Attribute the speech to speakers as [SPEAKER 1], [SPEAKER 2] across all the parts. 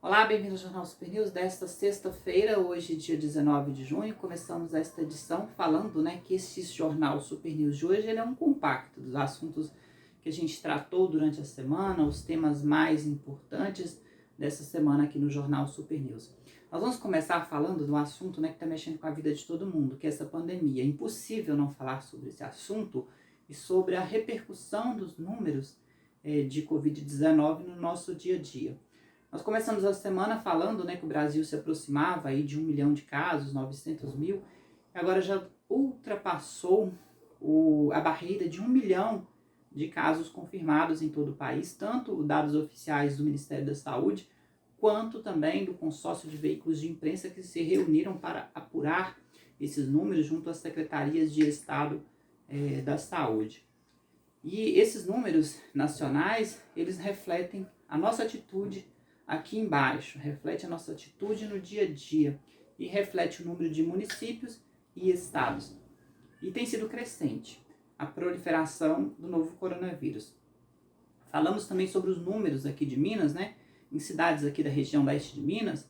[SPEAKER 1] Olá, bem-vindo ao Jornal Super News desta sexta-feira, hoje dia 19 de junho. Começamos esta edição falando, que esse Jornal Super News de hoje ele é um compacto dos assuntos que a gente tratou durante a semana, os temas mais importantes dessa semana aqui no Jornal Super News. Nós vamos começar falando do assunto que está mexendo com a vida de todo mundo, que é essa pandemia. É impossível não falar sobre esse assunto e sobre a repercussão dos números de Covid-19 no nosso dia a dia. Nós começamos a semana falando que o Brasil se aproximava aí de 1 milhão de casos, 900 mil, e agora já ultrapassou a barreira de 1 milhão de casos confirmados em todo o país, tanto dados oficiais do Ministério da Saúde, quanto também do consórcio de veículos de imprensa que se reuniram para apurar esses números junto às secretarias de Estado da Saúde. E esses números nacionais, eles refletem a nossa atitude aqui embaixo, reflete a nossa atitude no dia a dia e reflete o número de municípios e estados. E tem sido crescente a proliferação do novo coronavírus. Falamos também sobre os números aqui de Minas, em cidades aqui da região leste de Minas,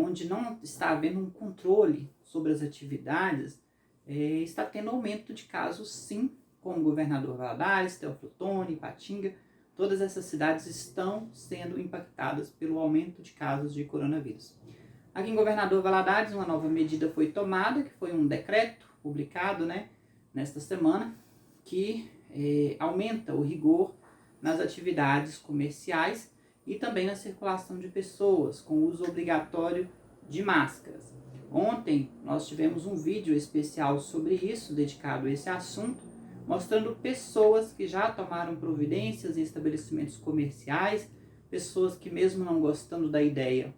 [SPEAKER 1] onde não está havendo um controle sobre as atividades, está tendo aumento de casos sim, como Governador Valadares, Teófilo Otoni, Ipatinga. Todas essas cidades estão sendo impactadas pelo aumento de casos de coronavírus. Aqui em Governador Valadares, uma nova medida foi tomada, que foi um decreto publicado nesta semana, que aumenta o rigor nas atividades comerciais e também na circulação de pessoas, com uso obrigatório de máscaras. Ontem nós tivemos um vídeo especial sobre isso, dedicado a esse assunto, mostrando pessoas que já tomaram providências em estabelecimentos comerciais, pessoas que mesmo não gostando da ideia,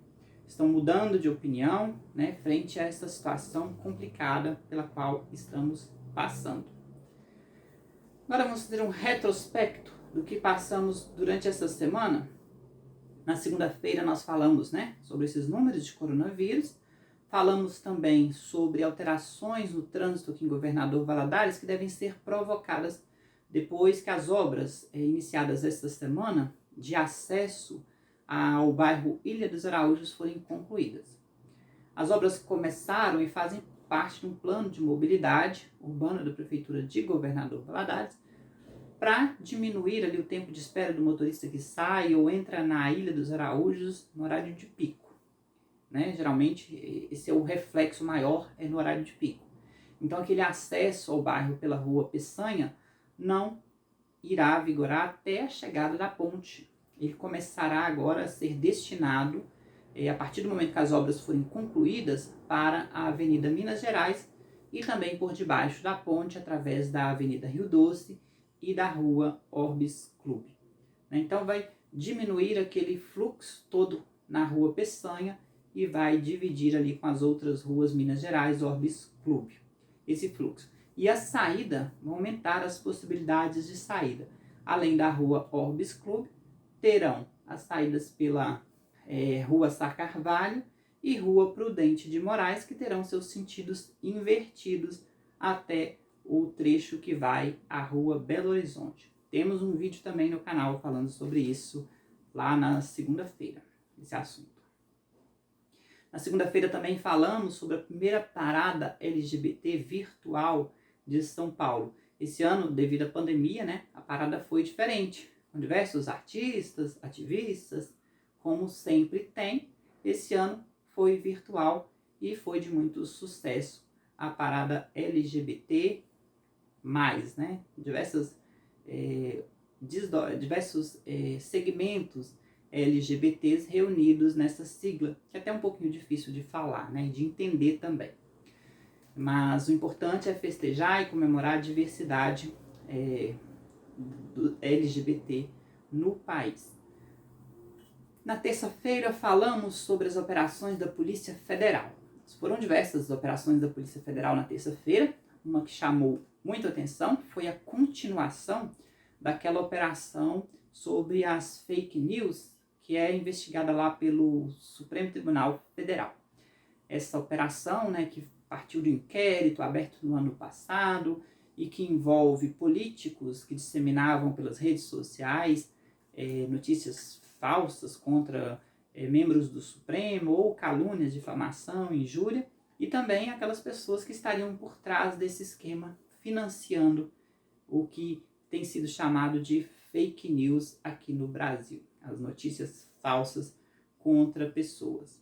[SPEAKER 1] estão mudando de opinião, frente a essa situação complicada pela qual estamos passando. Agora vamos fazer um retrospecto do que passamos durante essa semana. Na segunda-feira nós falamos, sobre esses números de coronavírus. Falamos também sobre alterações no trânsito aqui em Governador Valadares que devem ser provocadas depois que as obras iniciadas esta semana de acesso ao bairro Ilha dos Araújos forem concluídas. As obras começaram e fazem parte de um plano de mobilidade urbana da Prefeitura de Governador Valadares para diminuir ali o tempo de espera do motorista que sai ou entra na Ilha dos Araújos no horário de pico. Geralmente esse é o reflexo maior no horário de pico. Então aquele acesso ao bairro pela rua Peçanha não irá vigorar até a chegada da ponte. Ele começará agora a ser destinado, a partir do momento que as obras forem concluídas, para a Avenida Minas Gerais e também por debaixo da ponte através da Avenida Rio Doce e da rua Orbis Clube. Então vai diminuir aquele fluxo todo na rua Peçanha e vai dividir ali com as outras ruas Minas Gerais, Orbis Clube, esse fluxo. E a saída, vai aumentar as possibilidades de saída. Além da rua Orbis Clube, terão as saídas pela rua Sá Carvalho e rua Prudente de Moraes, que terão seus sentidos invertidos até o trecho que vai à rua Belo Horizonte. Temos um vídeo também no canal falando sobre isso lá na segunda-feira, esse assunto. Na segunda-feira também falamos sobre a primeira parada LGBT virtual de São Paulo. Esse ano, devido à pandemia, a parada foi diferente, com diversos artistas, ativistas, como sempre tem. Esse ano foi virtual e foi de muito sucesso a parada LGBT+, diversos segmentos LGBTs reunidos nessa sigla, que é até um pouquinho difícil de falar, de entender também. Mas o importante é festejar e comemorar a diversidade do LGBT no país. Na terça-feira falamos sobre as operações da Polícia Federal. Foram diversas operações da Polícia Federal na terça-feira. Uma que chamou muita atenção foi a continuação daquela operação sobre as fake news, que é investigada lá pelo Supremo Tribunal Federal. Essa operação, que partiu de um inquérito aberto no ano passado e que envolve políticos que disseminavam pelas redes sociais notícias falsas contra membros do Supremo, ou calúnia, difamação, injúria, e também aquelas pessoas que estariam por trás desse esquema financiando o que tem sido chamado de fake news aqui no Brasil, as notícias falsas contra pessoas.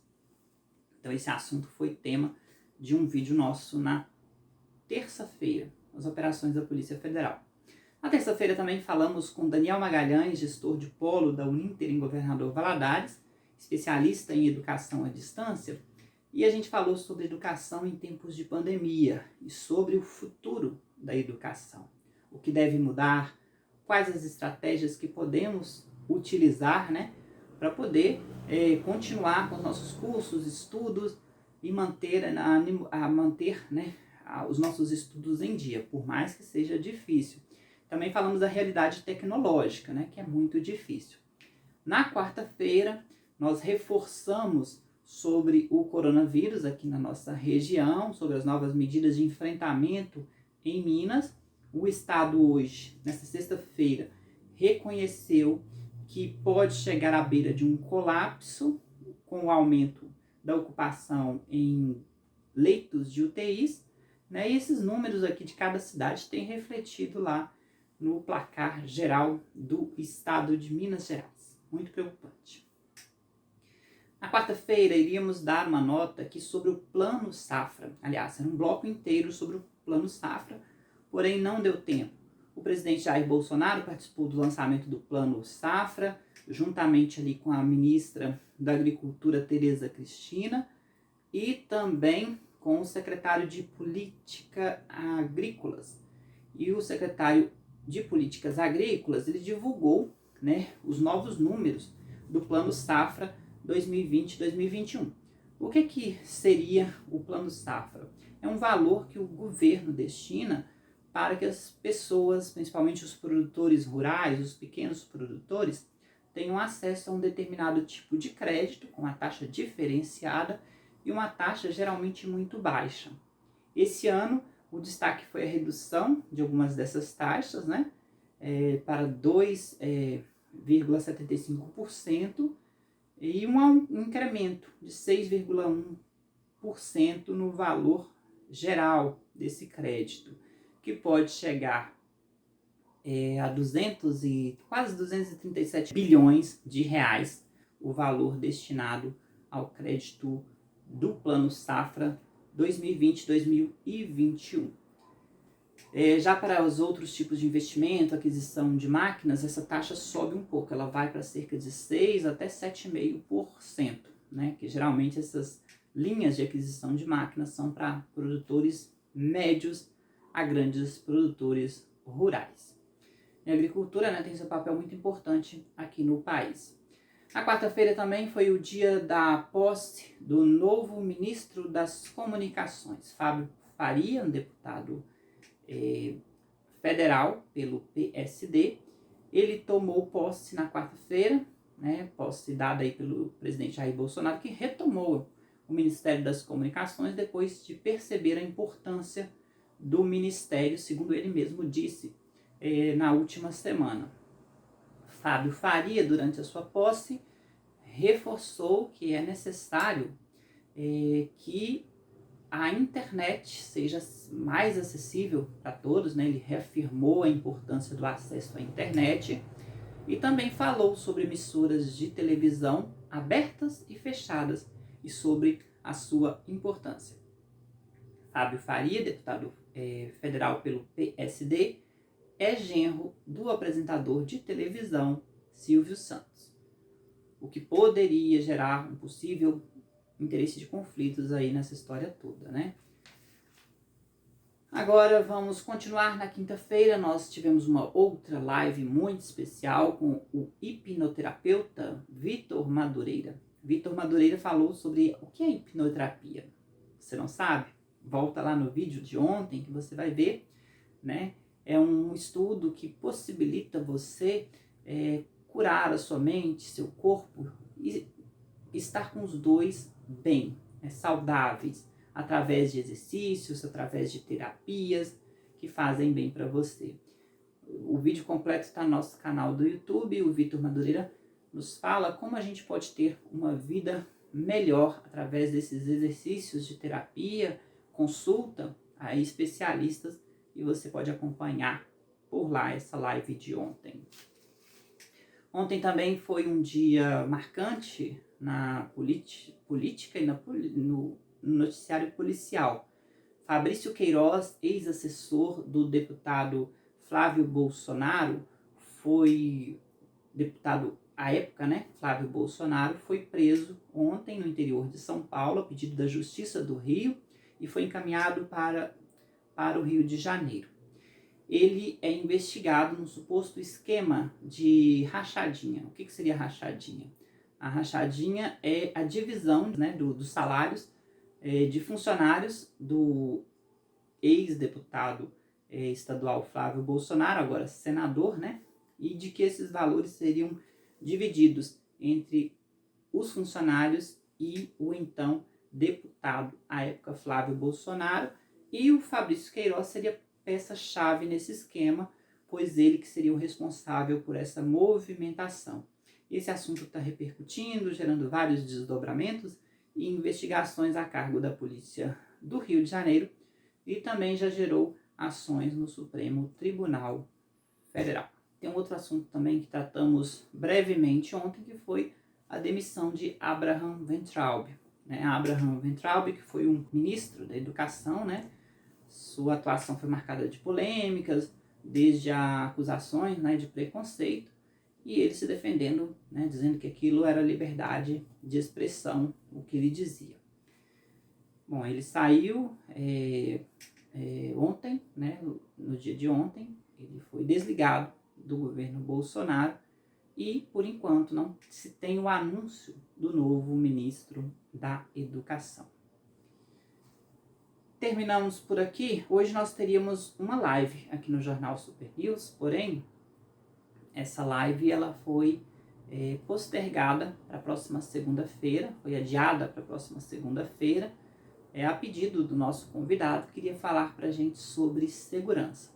[SPEAKER 1] Então esse assunto foi tema de um vídeo nosso na terça-feira, as operações da Polícia Federal. Na terça-feira também falamos com Daniel Magalhães, gestor de polo da Uninter em Governador Valadares, especialista em educação à distância, e a gente falou sobre educação em tempos de pandemia e sobre o futuro da educação. O que deve mudar, quais as estratégias que podemos utilizar, né, para poder continuar com os nossos cursos, estudos e manter os nossos estudos em dia, por mais que seja difícil. Também falamos da realidade tecnológica, né, que é muito difícil. Na quarta-feira, nós reforçamos sobre o coronavírus aqui na nossa região, sobre as novas medidas de enfrentamento em Minas. O Estado hoje, nessa sexta-feira, reconheceu que pode chegar à beira de um colapso com o aumento da ocupação em leitos de UTIs, né? E esses números aqui de cada cidade têm refletido lá no placar geral do estado de Minas Gerais. Muito preocupante. Na quarta-feira, iríamos dar uma nota aqui sobre o Plano Safra. Aliás, era um bloco inteiro sobre o Plano Safra, porém não deu tempo. O presidente Jair Bolsonaro participou do lançamento do Plano Safra, juntamente ali com a ministra da Agricultura, Tereza Cristina, e também com o secretário de Políticas Agrícolas. E o secretário de Políticas Agrícolas, ele divulgou, né, os novos números do Plano Safra 2020-2021. O que seria o Plano Safra? É um valor que o governo destina para que as pessoas, principalmente os produtores rurais, os pequenos produtores, tenham acesso a um determinado tipo de crédito com uma taxa diferenciada e uma taxa geralmente muito baixa. Esse ano, o destaque foi a redução de algumas dessas taxas, né, para 2,75%, e um incremento de 6,1% no valor geral desse crédito, que pode chegar a quase 237 bilhões de reais, o valor destinado ao crédito do Plano Safra 2020-2021. Já para os outros tipos de investimento, aquisição de máquinas, essa taxa sobe um pouco, ela vai para cerca de 6 até 7,5%, né? Que geralmente essas linhas de aquisição de máquinas são para produtores médios a grandes produtores rurais. A agricultura, né, tem seu papel muito importante aqui no país. Na quarta-feira também foi o dia da posse do novo ministro das Comunicações, Fábio Faria, um deputado federal pelo PSD. Ele tomou posse na quarta-feira, né, posse dada aí pelo presidente Jair Bolsonaro, que retomou o Ministério das Comunicações depois de perceber a importância do ministério, segundo ele mesmo disse na última semana. Fábio Faria, durante a sua posse, reforçou que é necessário que a internet seja mais acessível para todos, né? Ele reafirmou a importância do acesso à internet e também falou sobre emissoras de televisão abertas e fechadas e sobre a sua importância. Fábio Faria, deputado federal pelo PSD, é genro do apresentador de televisão Silvio Santos, o que poderia gerar um possível interesse de conflitos aí nessa história toda, né? Agora vamos continuar. Na quinta-feira nós tivemos uma outra live muito especial com o hipnoterapeuta Vitor Madureira. Vitor Madureira falou sobre o que é hipnoterapia. Você não sabe? Volta lá no vídeo de ontem que você vai ver, né? É um estudo que possibilita você curar a sua mente, seu corpo e estar com os dois bem, saudáveis, através de exercícios, através de terapias que fazem bem para você. O vídeo completo está no nosso canal do YouTube. O Vitor Madureira nos fala como a gente pode ter uma vida melhor através desses exercícios de terapia, consulta a especialistas, e você pode acompanhar por lá essa live de ontem. Ontem também foi um dia marcante na política e no noticiário policial. Fabrício Queiroz, ex-assessor do deputado Flávio Bolsonaro, foi deputado à época, né? Flávio Bolsonaro foi preso ontem no interior de São Paulo, a pedido da Justiça do Rio, e foi encaminhado para o Rio de Janeiro. Ele é investigado no suposto esquema de rachadinha. O que seria rachadinha? A rachadinha é a divisão, né, dos salários de funcionários do ex-deputado estadual Flávio Bolsonaro, agora senador, né? E de que esses valores seriam divididos entre os funcionários e o então deputado à época Flávio Bolsonaro, e o Fabrício Queiroz seria peça-chave nesse esquema, pois ele que seria o responsável por essa movimentação. Esse assunto está repercutindo, gerando vários desdobramentos e investigações a cargo da Polícia do Rio de Janeiro, e também já gerou ações no Supremo Tribunal Federal. Tem um outro assunto também que tratamos brevemente ontem, que foi a demissão de Abraham Weintraub. Abraham Weintraub, que foi um ministro da Educação, né? Sua atuação foi marcada de polêmicas, desde acusações, né, de preconceito, e ele se defendendo, né, dizendo que aquilo era liberdade de expressão, o que ele dizia. Bom, ele saiu ontem, né, no dia de ontem, ele foi desligado do governo Bolsonaro, e, por enquanto, não se tem o anúncio do novo ministro da Educação. Terminamos por aqui. Hoje nós teríamos uma live aqui no Jornal Super News, porém, essa live ela foi postergada para a próxima segunda-feira, foi adiada para a próxima segunda-feira, a pedido do nosso convidado, que queria falar para a gente sobre segurança.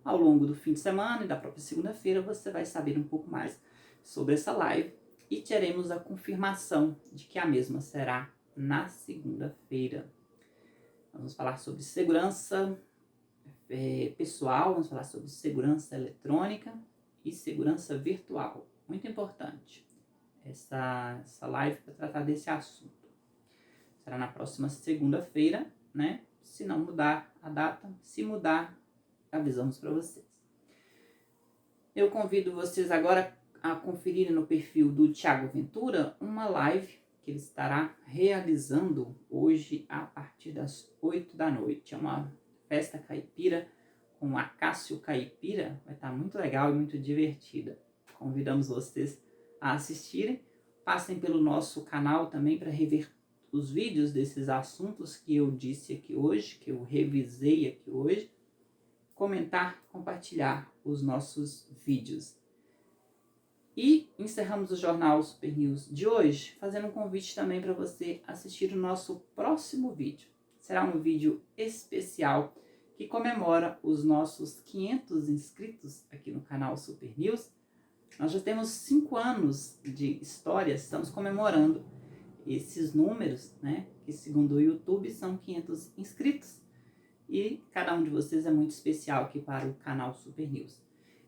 [SPEAKER 1] Ao longo do fim de semana e da própria segunda-feira, você vai saber um pouco mais sobre essa live e teremos a confirmação de que a mesma será na segunda-feira. Vamos falar sobre segurança pessoal, vamos falar sobre segurança eletrônica e segurança virtual. Muito importante essa live para tratar desse assunto. Será na próxima segunda-feira, né? Se não mudar a data, se mudar, avisamos para vocês. Eu convido vocês agora a conferirem no perfil do Thiago Ventura uma live que ele estará realizando hoje a partir das 8 da noite. É uma festa caipira com Acácio Caipira, vai estar muito legal e muito divertida. Convidamos vocês a assistirem. Passem pelo nosso canal também para rever os vídeos desses assuntos que eu disse aqui hoje, que eu revisei aqui hoje. Comentar, compartilhar os nossos vídeos. E encerramos o Jornal Super News de hoje fazendo um convite também para você assistir o nosso próximo vídeo. Será um vídeo especial que comemora os nossos 500 inscritos aqui no canal Super News. Nós já temos 5 anos de história, estamos comemorando esses números, né? Que segundo o YouTube são 500 inscritos. E cada um de vocês é muito especial aqui para o canal Super News.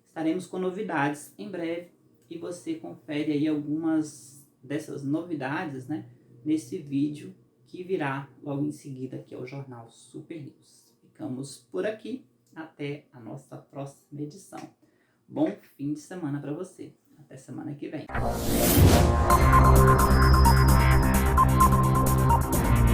[SPEAKER 1] Estaremos com novidades em breve. E você confere aí algumas dessas novidades, né, nesse vídeo que virá logo em seguida aqui ao Jornal Super News. Ficamos por aqui, até a nossa próxima edição. Bom fim de semana para você. Até semana que vem.